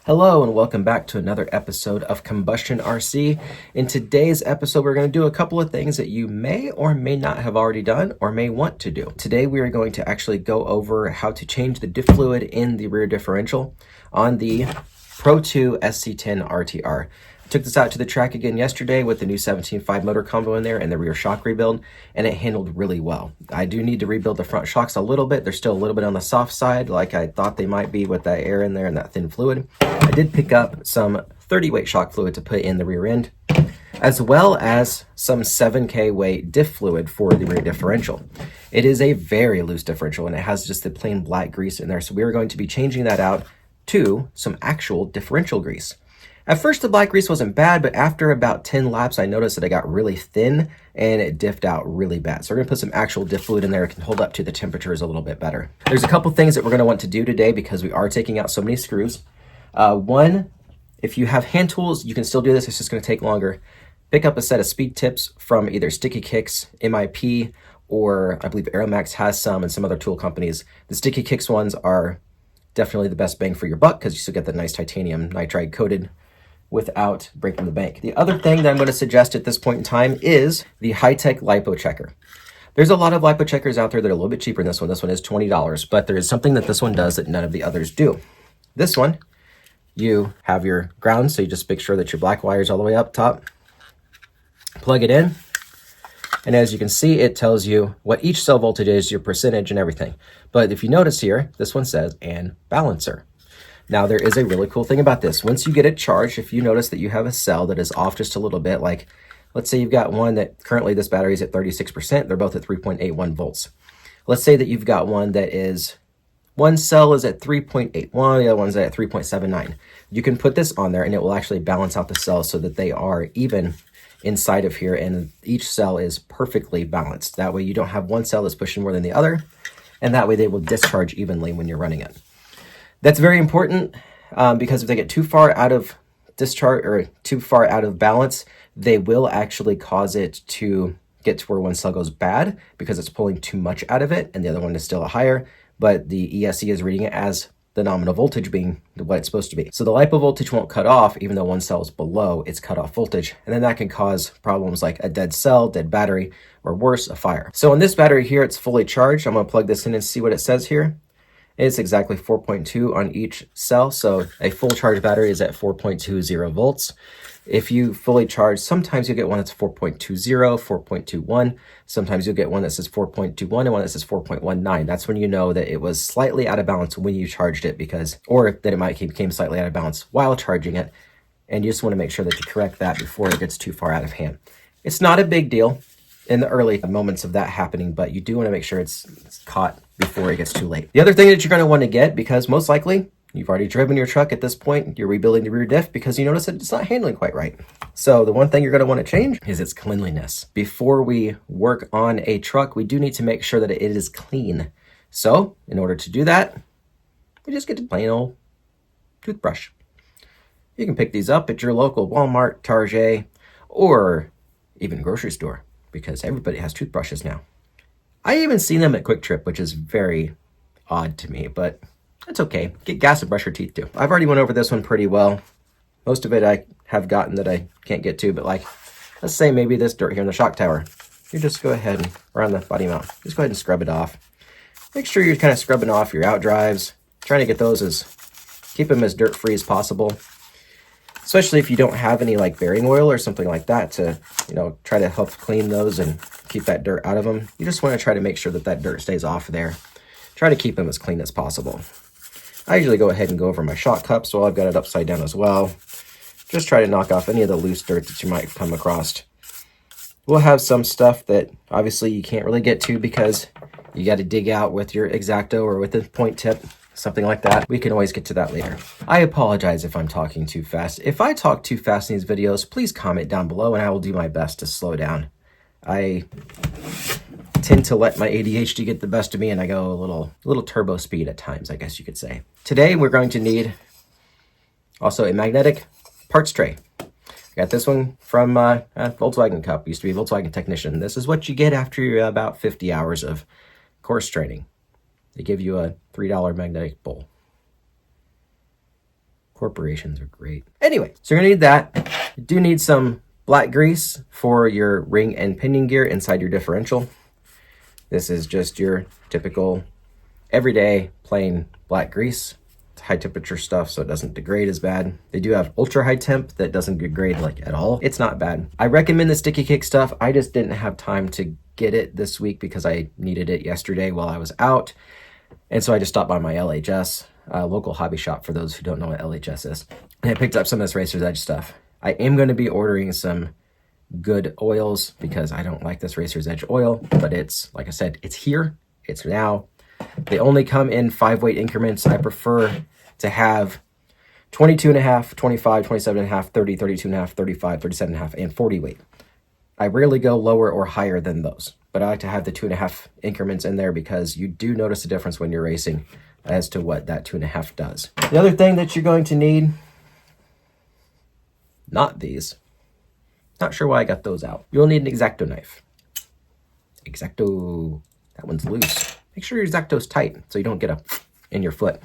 Hello and welcome back to another episode of Combustion RC. In today's episode, we're going to do a couple of things that you may or may not have already done or may want to do. Today, we are going to actually go over how to change the diff fluid in the rear differential on the Pro2 SC10 RTR. I took this out to the track again yesterday with the new 17.5 motor combo in there and the rear shock rebuild, and it handled really well. I do need to rebuild the front shocks a little bit. They're still a little bit on the soft side like I thought they might be with that air in there and that thin fluid. I did pick up some 30 weight shock fluid to put in the rear end, as well as some 7K weight diff fluid for the rear differential. It is a very loose differential and it has just the plain black grease in there. So we are going to be changing that out to some actual differential grease. At first, the black grease wasn't bad, but after about 10 laps, I noticed that it got really thin and it diffed out really bad. So we're gonna put some actual diff fluid in there. It can hold up to the temperatures a little bit better. There's a couple things that we're gonna want to do today because we are taking out so many screws. One, if you have hand tools, you can still do this. It's just gonna take longer. Pick up a set of speed tips from either Sticky Kicks, MIP, or I believe Aeromax has some and some other tool companies. The Sticky Kicks ones are definitely the best bang for your buck because you still get the nice titanium nitride coated without breaking the bank. The other thing that I'm going to suggest at this point in time is the high-tech lipo checker. There's a lot of lipo checkers out there that are a little bit cheaper than this one. This one is $20, but there is something that this one does that none of the others do. This one, you have your ground, so you just make sure that your black wire is all the way up top. Plug it in, and as you can see, it tells you what each cell voltage is, your percentage, and everything. But if you notice here, this one says "and balancer." Now, there is a really cool thing about this. Once you get it charged, if you notice that you have a cell that is off just a little bit, like let's say you've got one that currently this battery is at 36%, they're both at 3.81 volts. Let's say that you've got one that is, one cell is at 3.81, the other one's at 3.79. You can put this on there and it will actually balance out the cells so that they are even inside of here and each cell is perfectly balanced. That way you don't have one cell that's pushing more than the other, and that way they will discharge evenly when you're running it. That's very important because if they get too far out of discharge or too far out of balance, they will actually cause it to get to where one cell goes bad because it's pulling too much out of it and the other one is still higher, but the ESC is reading it as the nominal voltage being what it's supposed to be. So the LiPo voltage won't cut off even though one cell is below its cutoff voltage, and then that can cause problems like a dead cell, dead battery, or worse, a fire. So on this battery here, it's fully charged. I'm going to plug this in and see what it says here. It's exactly 4.2 on each cell, so a full charge battery is at 4.20 volts. If you fully charge, sometimes you'll get one that's 4.20, 4.21. Sometimes you'll get one that says 4.21 and one that says 4.19. That's when you know that it was slightly out of balance when you charged it or that it might became slightly out of balance while charging it. And you just want to make sure that you correct that before it gets too far out of hand. It's not a big deal in the early moments of that happening, but you do want to make sure it's caught before it gets too late. The other thing that you're going to want to get, because most likely you've already driven your truck at this point, you're rebuilding the rear diff because you notice that it's not handling quite right. So the one thing you're going to want to change is its cleanliness. Before we work on a truck, we do need to make sure that it is clean. So in order to do that, we just get a plain old toothbrush. You can pick these up at your local Walmart, Target, or even grocery store, because everybody has toothbrushes now. I even seen them at Quick Trip, which is very odd to me, but that's okay. Get gas and brush your teeth too. I've already went over this one pretty well. Most of it I have gotten that I can't get to, but like, let's say maybe this dirt here in the shock tower. You just go ahead and around the body mount, just go ahead and scrub it off. Make sure you're kind of scrubbing off your out drives, trying to get those keep them as dirt free as possible. Especially if you don't have any like bearing oil or something like that to, try to help clean those and keep that dirt out of them. You just want to try to make sure that that dirt stays off there. Try to keep them as clean as possible. I usually go ahead and go over my shock cups while I've got it upside down as well. Just try to knock off any of the loose dirt that you might come across. We'll have some stuff that obviously you can't really get to because you got to dig out with your X-Acto or with a point tip. Something like that. We can always get to that later. I apologize if I'm talking too fast. If I talk too fast in these videos, please comment down below and I will do my best to slow down. I tend to let my ADHD get the best of me and I go a little turbo speed at times, I guess you could say. Today we're going to need also a magnetic parts tray. I got this one from Volkswagen Cup. Used to be a Volkswagen technician. This is what you get after about 50 hours of course training. They give you a $3 magnetic bowl. Corporations are great. Anyway, so you're gonna need that. You do need some black grease for your ring and pinion gear inside your differential. This is just your typical everyday plain black grease. It's high temperature stuff, so it doesn't degrade as bad. They do have ultra high temp that doesn't degrade like at all. It's not bad. I recommend the sticky kick stuff. I just didn't have time to get it this week because I needed it yesterday while I was out. And so I just stopped by my LHS, local hobby shop for those who don't know what LHS is. And I picked up some of this Racer's Edge stuff. I am going to be ordering some good oils because I don't like this Racer's Edge oil, but it's, like I said, it's here, it's now. They only come in 5-weight increments. I prefer to have 22.5, 25, 27.5, 30, 32.5, 35, 37.5, and 40 weight. I rarely go lower or higher than those, but I like to have the 2.5 increments in there because you do notice a difference when you're racing as to what that 2.5 does. The other thing that you're going to need, not these. Not sure why I got those out. You'll need an X-Acto knife. X-Acto, that one's loose. Make sure your X-Acto's tight so you don't get a in your foot.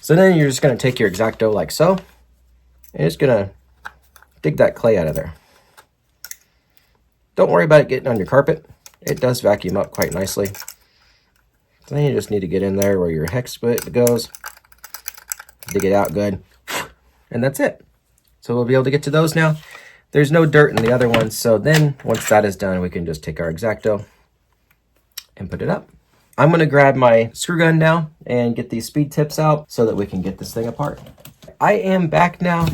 So then you're just gonna take your X-Acto like so, and just gonna dig that clay out of there. Don't worry about it getting on your carpet. It does vacuum up quite nicely. So then you just need to get in there where your hex split goes, dig it out good, and that's it. So we'll be able to get to those now. There's no dirt in the other ones, so then once that is done, we can just take our X-Acto and put it up. I'm gonna grab my screw gun now and get these speed tips out so that we can get this thing apart. I am back now.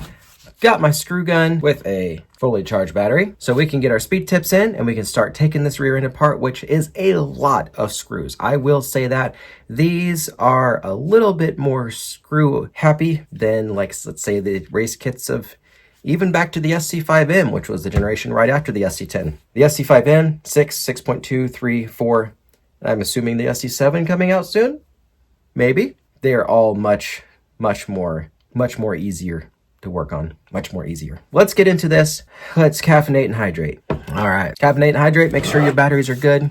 Got my screw gun with a fully charged battery, so we can get our speed tips in and we can start taking this rear end apart, which is a lot of screws. I will say that these are a little bit more screw happy than, like, let's say the race kits of even back to the SC5M, which was the generation right after the SC10. The SC5M, 6, 6.2, 3, 4. I'm assuming the SC7 coming out soon? Maybe. They are all much more easier to work on. Much more easier. Let's get into this. Let's caffeinate and hydrate. All right. Caffeinate and hydrate. Make sure your batteries are good.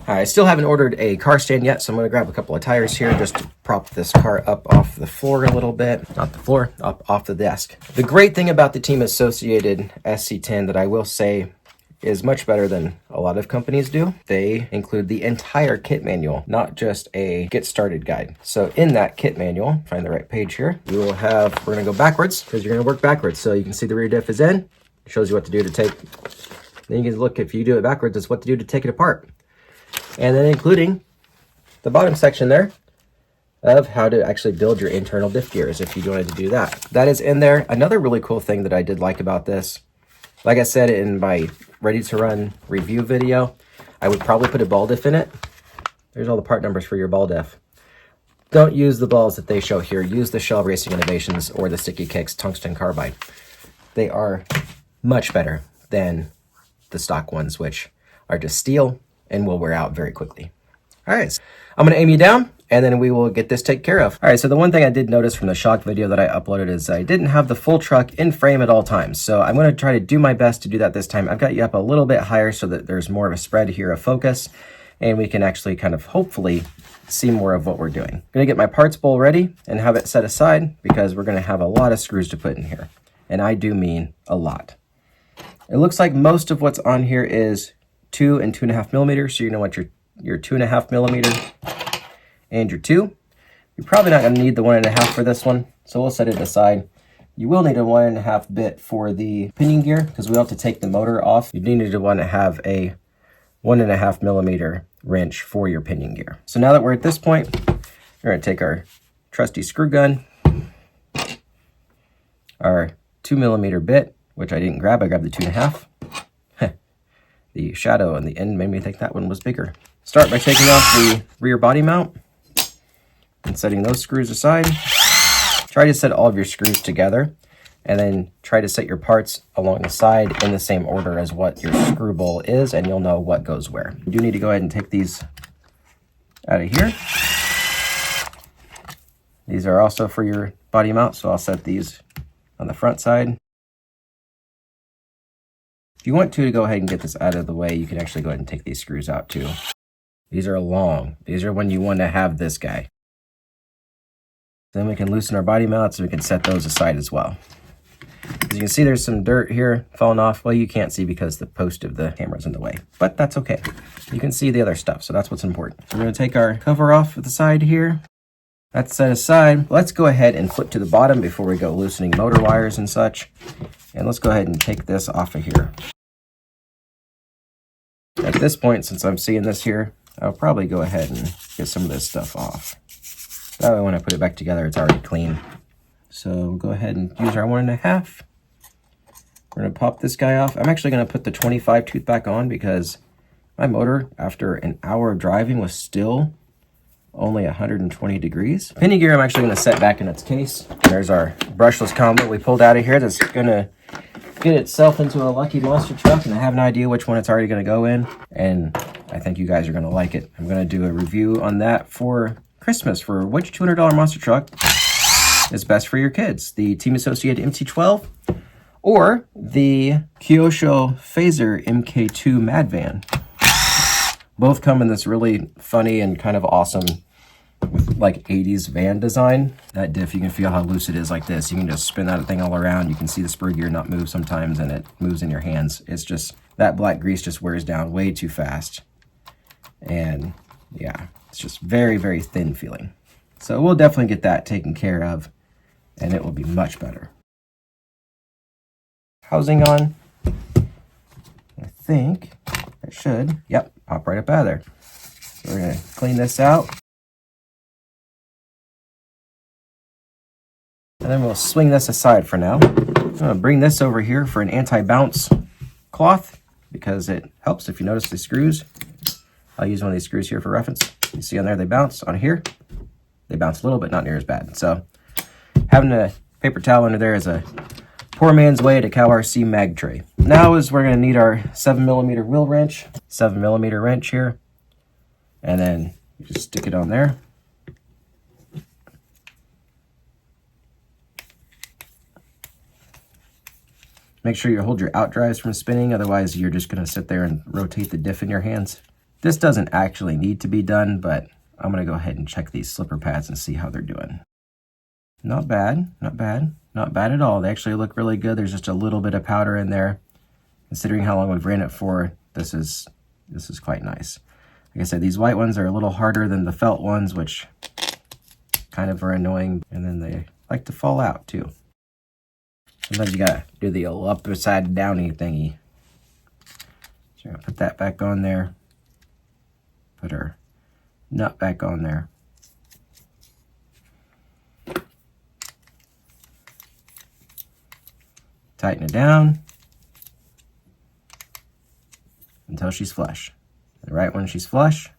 All right, I still haven't ordered a car stand yet, so I'm going to grab a couple of tires here just to prop this car up off the floor a little bit. Not the floor, up off the desk. The great thing about the Team Associated SC10 that I will say is much better than a lot of companies do. They include the entire kit manual, not just a get started guide. So in that kit manual, find the right page here, you will have, we're going to go backwards because you're going to work backwards. So you can see the rear diff is in, it shows you what to do to take. Then you can look, if you do it backwards, it's what to do to take it apart. And then including the bottom section there of how to actually build your internal diff gears if you wanted to do that. That is in there. Another really cool thing that I did like about this, like I said in my ready to run review video, I would probably put a ball diff in it. There's all the part numbers for your ball diff. Don't use the balls that they show here. Use the Shell Racing Innovations or the Sticky Kicks tungsten carbide. They are much better than the stock ones, which are just steel and will wear out very quickly. All right, so I'm gonna aim you down and then we will get this taken care of. All right, so the one thing I did notice from the shock video that I uploaded is I didn't have the full truck in frame at all times. So I'm gonna try to do my best to do that this time. I've got you up a little bit higher so that there's more of a spread here of focus and we can actually kind of hopefully see more of what we're doing. I'm gonna get my parts bowl ready and have it set aside because we're gonna have a lot of screws to put in here. And I do mean a lot. It looks like most of what's on here is 2 and 2.5 millimeters. So you know what your 2.5 millimeter and your 2. You're probably not going to need the 1.5 for this one, so we'll set it aside. You will need a 1.5 bit for the pinion gear because we have to take the motor off. You do need to want to have a 1.5 millimeter wrench for your pinion gear. So now that we're at this point, we're going to take our trusty screw gun, our 2 millimeter bit, which I didn't grab. I grabbed the 2.5. The shadow on the end made me think that one was bigger. Start by taking off the rear body mount and setting those screws aside. Try to set all of your screws together and then try to set your parts along the side in the same order as what your screw bowl is, and you'll know what goes where. You do need to go ahead and take these out of here. These are also for your body mount, so I'll set these on the front side. If you want to go ahead and get this out of the way, you can actually go ahead and take these screws out too. These are long. These are when you want to have this guy. Then we can loosen our body mounts and we can set those aside as well. As you can see, there's some dirt here falling off. Well, you can't see because the post of the camera's in the way, but that's okay. You can see the other stuff, so that's what's important. So we're gonna take our cover off at the side here. That's set aside. Let's go ahead and flip to the bottom before we go loosening motor wires and such. And let's go ahead and take this off of here. At this point, since I'm seeing this here, I'll probably go ahead and get some of this stuff off. That way when I put it back together, it's already clean. So we'll go ahead and use our 1.5. We're gonna pop this guy off. I'm actually gonna put the 25 tooth back on because my motor, after an hour of driving, was still only 120 degrees. Pinion gear, I'm actually gonna set back in its case. There's our brushless combo we pulled out of here that's gonna get itself into a lucky monster truck, and I have no idea which one it's already gonna go in, and I think you guys are gonna like it. I'm gonna do a review on that for Christmas for which $200 monster truck is best for your kids, the Team Associated MT-12 or the Kyosho Phaser MK2 Mad Van. Both come in this really funny and kind of awesome like 80s van design. That diff, you can feel how loose it is like this. You can just spin that thing all around. You can see the spur gear not move sometimes, and it moves in your hands. It's just, that black grease just wears down way too fast. And yeah, it's just very, very thin feeling. So we'll definitely get that taken care of, and it will be much better. Housing on. I think it should. Yep, pop right up out of there. So we're gonna clean this out. And then we'll swing this aside for now. I'm gonna bring this over here for an anti-bounce cloth because it helps. If you notice the screws, I'll use one of these screws here for reference. You see on there, they bounce. On here, they bounce a little, but not near as bad. So having a paper towel under there is a poor man's way to cow RC mag tray. Now is we're gonna need our 7mm wheel wrench, 7mm wrench here. And then you just stick it on there. Make sure you hold your out drives from spinning, otherwise you're just gonna sit there and rotate the diff in your hands. This doesn't actually need to be done, but I'm gonna go ahead and check these slipper pads and see how they're doing. Not bad, not bad, not bad at all. They actually look really good. There's just a little bit of powder in there. Considering how long we've ran it for, this is quite nice. Like I said, these white ones are a little harder than the felt ones, which kind of are annoying, and then they like to fall out too. Sometimes you gotta do the old upside downy thingy. So I'm gonna put that back on there. Put our nut back on there. Tighten it down until she's flush. And right when she's flush,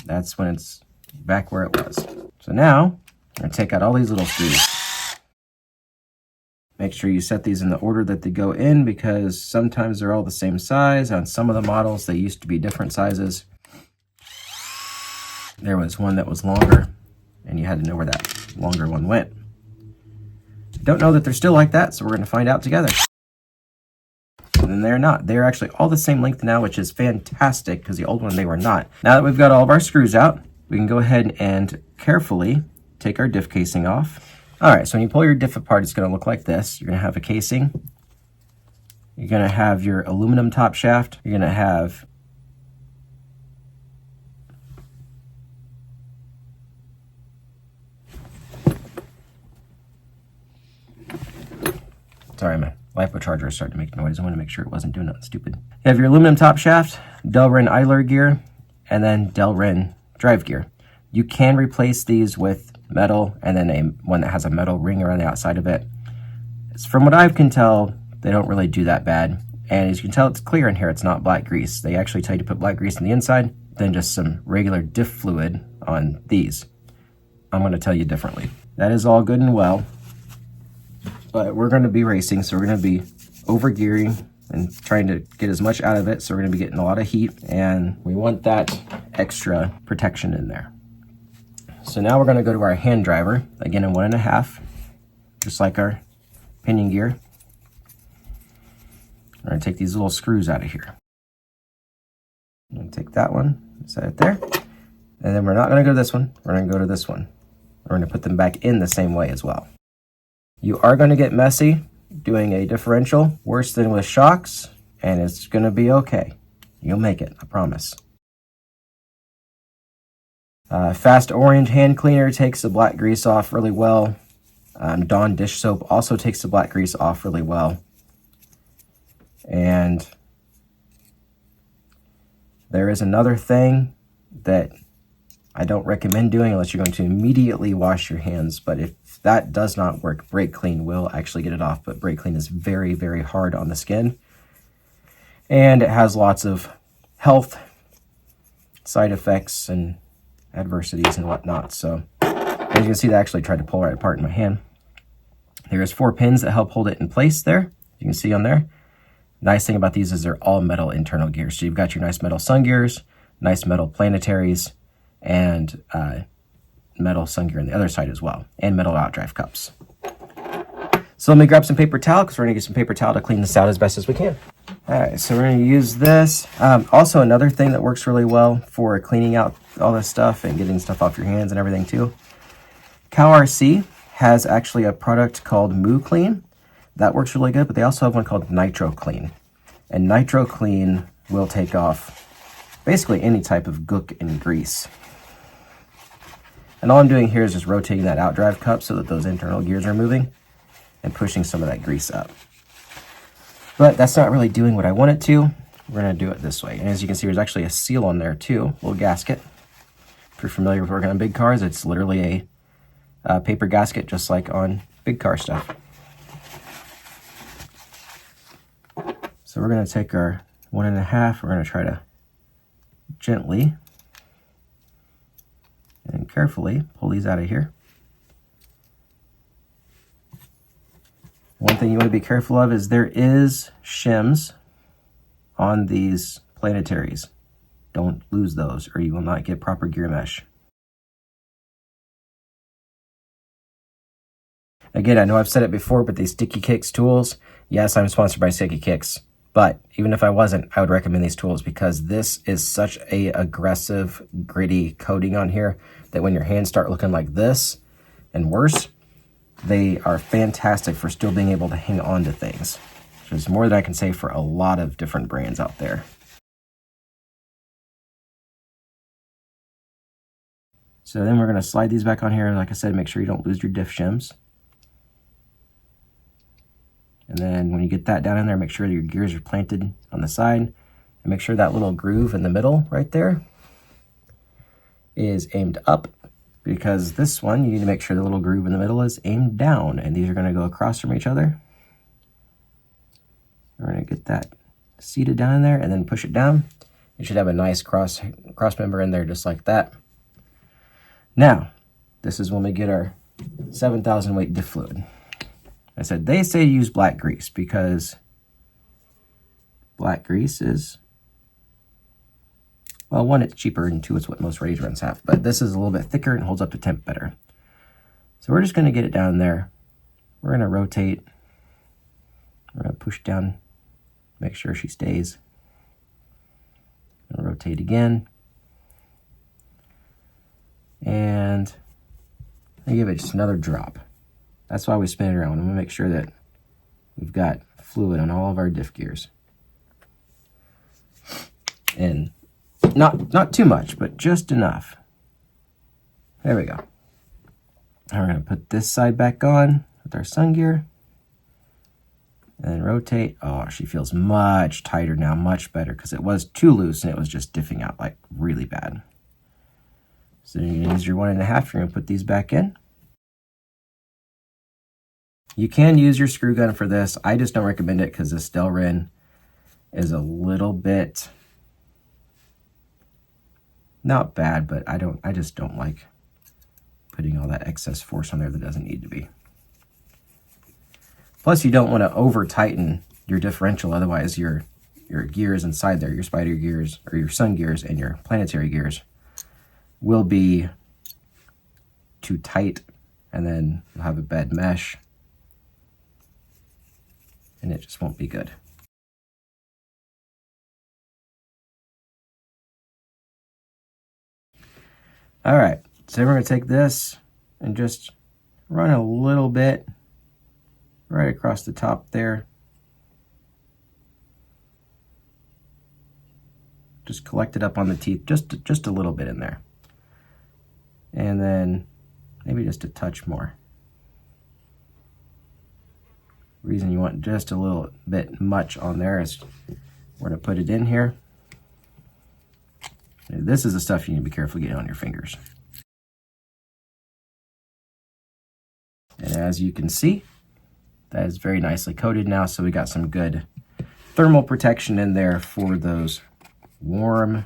that's when it's back where it was. So now I'm gonna take out all these little screws. Make sure you set these in the order that they go in because sometimes they're all the same size. On some of the models, they used to be different sizes. There was one that was longer, and you had to know where that longer one went. Don't know that they're still like that, so we're going to find out together. And then they're not. They're actually all the same length now, which is fantastic because the old one they were not. Now that we've got all of our screws out, we can go ahead and carefully take our diff casing off. All right, so when you pull your diff apart, it's gonna look like this. You're gonna have a casing. You're gonna have your aluminum top shaft. You're gonna have sorry, my LiPo charger is starting to make noise. I want to make sure it wasn't doing nothing stupid. You have your aluminum top shaft, Delrin idler gear, and then Delrin drive gear. You can replace these with metal and then one that has a metal ring around the outside of it. From what I can tell, they don't really do that bad. And as you can tell, it's clear in here. It's not black grease. They actually tell you to put black grease on the inside, then just some regular diff fluid on these. I'm going to tell you differently. That is all good and well, but we're going to be racing, so we're going to be over gearing and trying to get as much out of it. So we're going to be getting a lot of heat, and we want that extra protection in there. So now we're going to go to our hand driver, again in 1.5, just like our pinion gear. We're going to take these little screws out of here. I'm going to take that one, set it there. And then we're not going to go to this one, we're going to go to this one. We're going to put them back in the same way as well. You are going to get messy doing a differential, worse than with shocks, and it's going to be okay. You'll make it, I promise. Fast Orange hand cleaner takes the black grease off really well. Dawn dish soap also takes the black grease off really well. And there is another thing that I don't recommend doing unless you're going to immediately wash your hands. But if that does not work, Brake Clean will actually get it off. But Brake Clean is very, very hard on the skin. And it has lots of health side effects and adversities and whatnot. So as you can see, that actually tried to pull right apart in my hand. There's 4 pins that help hold it in place there. You can see on there. Nice thing about these is they're all metal internal gears. So you've got your nice metal sun gears, nice metal planetaries, and metal sun gear on the other side as well, and metal outdrive cups. So let me grab some paper towel because we're going to get some paper towel to clean this out as best as we can. All right, so we're going to use this. Also, another thing that works really well for cleaning out all this stuff and getting stuff off your hands and everything too. CowRC has actually a product called Moo Clean. That works really good, but they also have one called Nitro Clean. And Nitro Clean will take off basically any type of gook and grease. And all I'm doing here is just rotating that outdrive cup so that those internal gears are moving and pushing some of that grease up. But that's not really doing what I want it to. We're going to do it this way. And as you can see, there's actually a seal on there too, a little gasket. If you're familiar with working on big cars, it's literally a paper gasket just like on big car stuff. So we're going to take our 1.5, we're going to try to gently and carefully pull these out of here. One thing you want to be careful of is there is shims on these planetaries. Don't lose those or you will not get proper gear mesh. Again, I know I've said it before, but these Sticky Kicks tools, yes, I'm sponsored by Sticky Kicks. But even if I wasn't, I would recommend these tools because this is such a aggressive, gritty coating on here that when your hands start looking like this and worse, they are fantastic for still being able to hang on to things, which is more than I can say for a lot of different brands out there. So then we're going to slide these back on here. Like I said, make sure you don't lose your diff shims. And then when you get that down in there, make sure your gears are planted on the side. And make sure that little groove in the middle right there is aimed up. Because this one, you need to make sure the little groove in the middle is aimed down. And these are going to go across from each other. We're going to get that seated down in there and then push it down. You should have a nice cross member in there just like that. Now, this is when we get our 7,000 weight diff fluid. I said they say use black grease because black grease is, well, one, it's cheaper, and two, it's what most raised runs have. But this is a little bit thicker and holds up to temp better. So we're just going to get it down there. We're going to rotate. We're going to push down, make sure she stays. I'll rotate again. And I give it just another drop. That's why we spin it around. I'm going to make sure that we've got fluid on all of our diff gears. And not too much, but just enough. There we go. Now we're going to put this side back on with our sun gear. And then rotate. Oh, she feels much tighter now, much better, because it was too loose and it was just diffing out like really bad. So you're going to use your 1.5. You're going to put these back in. You can use your screw gun for this. I just don't recommend it because this Delrin is a little bit not bad, but I just don't like putting all that excess force on there that doesn't need to be. Plus, you don't want to over tighten your differential, otherwise your gears inside there, your spider gears or your sun gears and your planetary gears will be too tight, and then you'll have a bad mesh. And it just won't be good. All right, so we're going to take this and just run a little bit right across the top there. Just collect it up on the teeth, just a little bit in there. And then maybe just a touch more. Reason you want just a little bit much on there is we're going to put it in here. And this is the stuff you need to be careful getting on your fingers. And as you can see, that is very nicely coated now, so we got some good thermal protection in there for those warm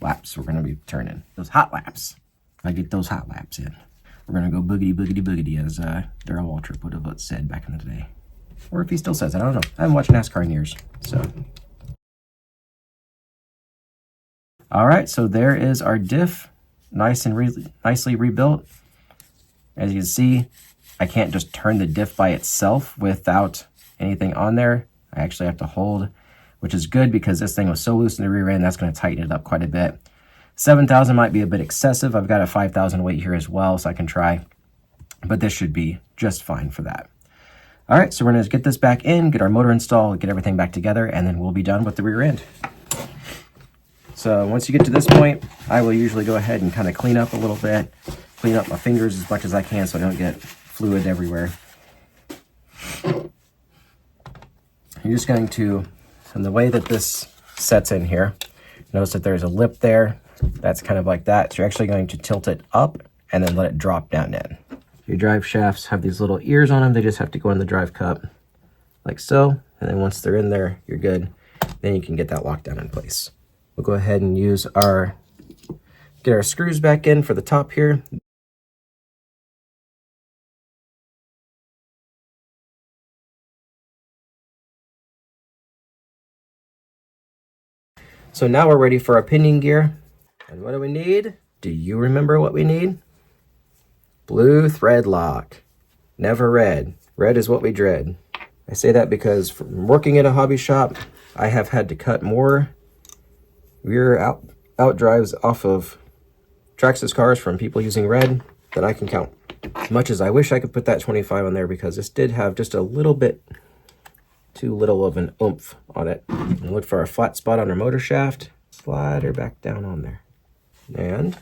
laps we're going to be turning. Those hot laps. I get those hot laps in. We're going to go boogity, boogity, boogity, as Darrell Waltrip would have said back in the day. Or if he still says it, I don't know. I haven't watched NASCAR in years, so. All right, so there is our diff, nice and nicely rebuilt. As you can see, I can't just turn the diff by itself without anything on there. I actually have to hold, which is good because this thing was so loose in the rear end, that's going to tighten it up quite a bit. 7,000 might be a bit excessive. I've got a 5,000 weight here as well, so I can try, but this should be just fine for that. All right, so we're going to get this back in, get our motor installed, get everything back together, and then we'll be done with the rear end. So once you get to this point, I will usually go ahead and kind of clean up a little bit, clean up my fingers as much as I can so I don't get fluid everywhere. You're just going to, and the way that this sets in here, notice that there's a lip there. That's kind of like that. So you're actually going to tilt it up and then let it drop down in. Your drive shafts have these little ears on them. They just have to go in the drive cup like so. And then once they're in there, you're good. Then you can get that locked down in place. We'll go ahead and get our screws back in for the top here. So now we're ready for our pinion gear. And what do we need? Do you remember what we need? Blue thread lock. Never red. Red is what we dread. I say that because from working in a hobby shop, I have had to cut more rear out drives off of Traxxas cars from people using red than I can count. As much as I wish I could put that 25 on there because this did have just a little bit too little of an oomph on it. And look for our flat spot on our motor shaft. Slide her back down on there. And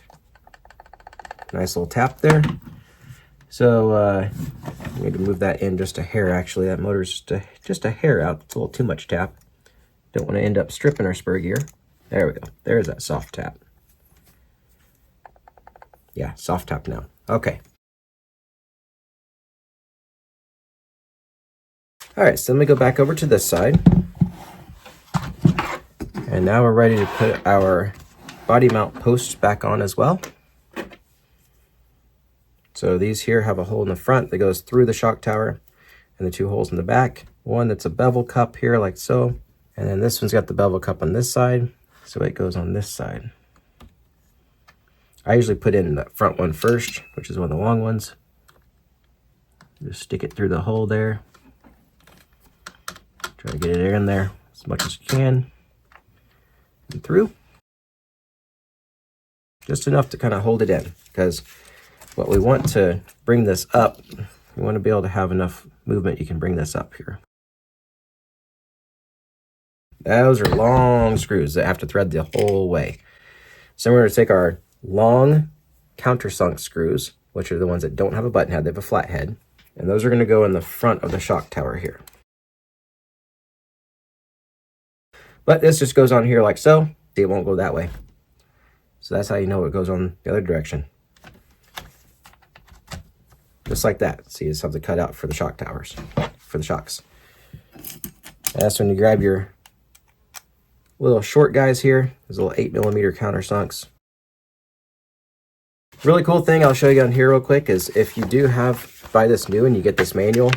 nice little tap there. So I need to move that in just a hair actually. That motor's just a hair out. It's a little too much tap. Don't want to end up stripping our spur gear. There we go. There's that soft tap. Yeah, soft tap now. Okay. All right, so let me go back over to this side. And now we're ready to put our body mount posts back on as well. So these here have a hole in the front that goes through the shock tower and the two holes in the back. One that's a bevel cup here like so. And then this one's got the bevel cup on this side. So it goes on this side. I usually put in the front one first, which is one of the long ones. Just stick it through the hole there. Try to get it in there as much as you can. And through. Just enough to kind of hold it in, because what we want to bring this up, we want to be able to have enough movement you can bring this up here. Those are long screws that have to thread the whole way. So we're going to take our long countersunk screws, which are the ones that don't have a button head, they have a flat head, and those are going to go in the front of the shock tower here. But this just goes on here like so. See, it won't go that way. So that's how you know it goes on the other direction. Just like that. See, it's something cut out for the shock towers, for the shocks. And that's when you grab your little short guys here. There's little 8mm countersunks. Really cool thing I'll show you on here real quick is if you do buy this new and you get this manual,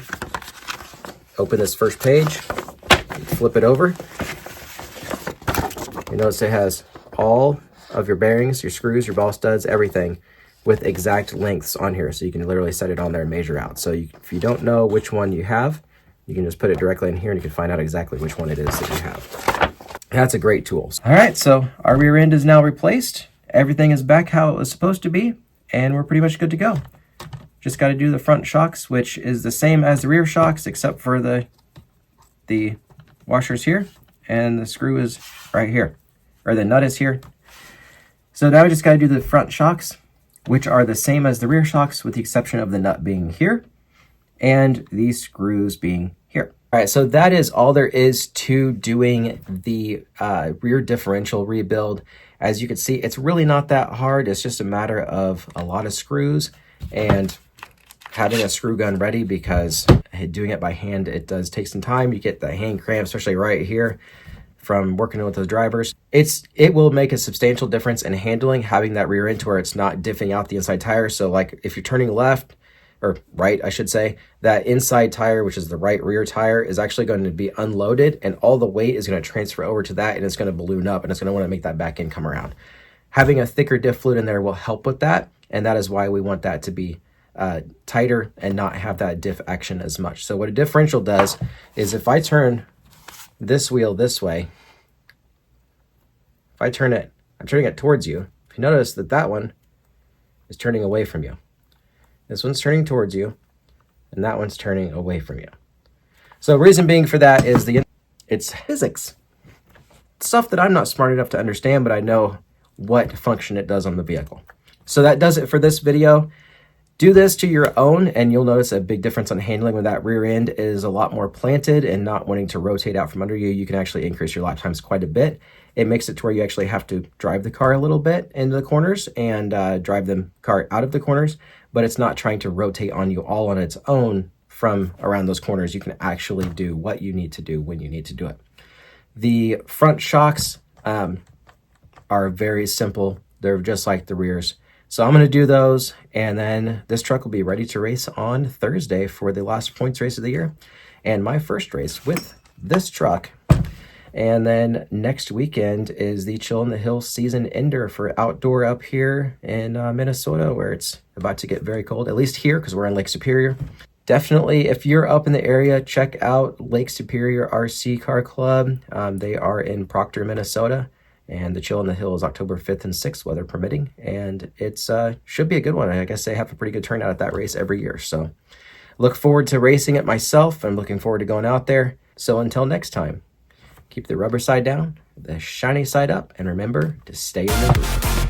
open this first page, flip it over. You notice it has all of your bearings, your screws, your ball studs, everything with exact lengths on here. So you can literally set it on there and measure out. So if you don't know which one you have, you can just put it directly in here and you can find out exactly which one it is that you have. That's a great tool. All right, so our rear end is now replaced. Everything is back how it was supposed to be. and we're pretty much good to go. Just got to do the front shocks, which is the same as the rear shocks, except for the washers here, and the screw is right here, or the nut is here. So now we just got to do the front shocks, which are the same as the rear shocks, with the exception of the nut being here and these screws being here. All right, so that is all there is to doing the rear differential rebuild. As you can see, it's really not that hard. It's just a matter of a lot of screws and having a screw gun ready, because doing it by hand, it does take some time. You get the hand cramp, especially right here from working with those drivers. It will make a substantial difference in handling, having that rear end to where it's not diffing out the inside tire. So like if you're turning left, or right, I should say, that inside tire, which is the right rear tire, is actually going to be unloaded, and all the weight is going to transfer over to that, and it's going to balloon up, and it's going to want to make that back end come around. Having a thicker diff fluid in there will help with that, and that is why we want that to be tighter and not have that diff action as much. So what a differential does is, if I turn this wheel this way, if I turn it, I'm turning it towards you. If you notice that that one is turning away from you. This one's turning towards you, and that one's turning away from you. So reason being for that is it's physics. Stuff that I'm not smart enough to understand, but I know what function it does on the vehicle. So that does it for this video. Do this to your own, and you'll notice a big difference on handling when that rear end is a lot more planted and not wanting to rotate out from under you. You can actually increase your lap times quite a bit. It makes it to where you actually have to drive the car a little bit into the corners and drive the car out of the corners, but it's not trying to rotate on you all on its own from around those corners. You can actually do what you need to do when you need to do it. The front shocks are very simple. They're just like the rears. So I'm going to do those, and then this truck will be ready to race on Thursday for the last points race of the year, and my first race with this truck. And then next weekend is the Chill in the Hills season ender for outdoor up here in Minnesota, where it's about to get very cold, at least here, because we're in Lake Superior. Definitely, if you're up in the area, check out Lake Superior RC Car Club. They are in Proctor, Minnesota. And the Chill in the Hills, October 5th and 6th, weather permitting. And it's should be a good one. I guess they have a pretty good turnout at that race every year. So look forward to racing it myself. I'm looking forward to going out there. So until next time, keep the rubber side down, the shiny side up, and remember to stay in the groove.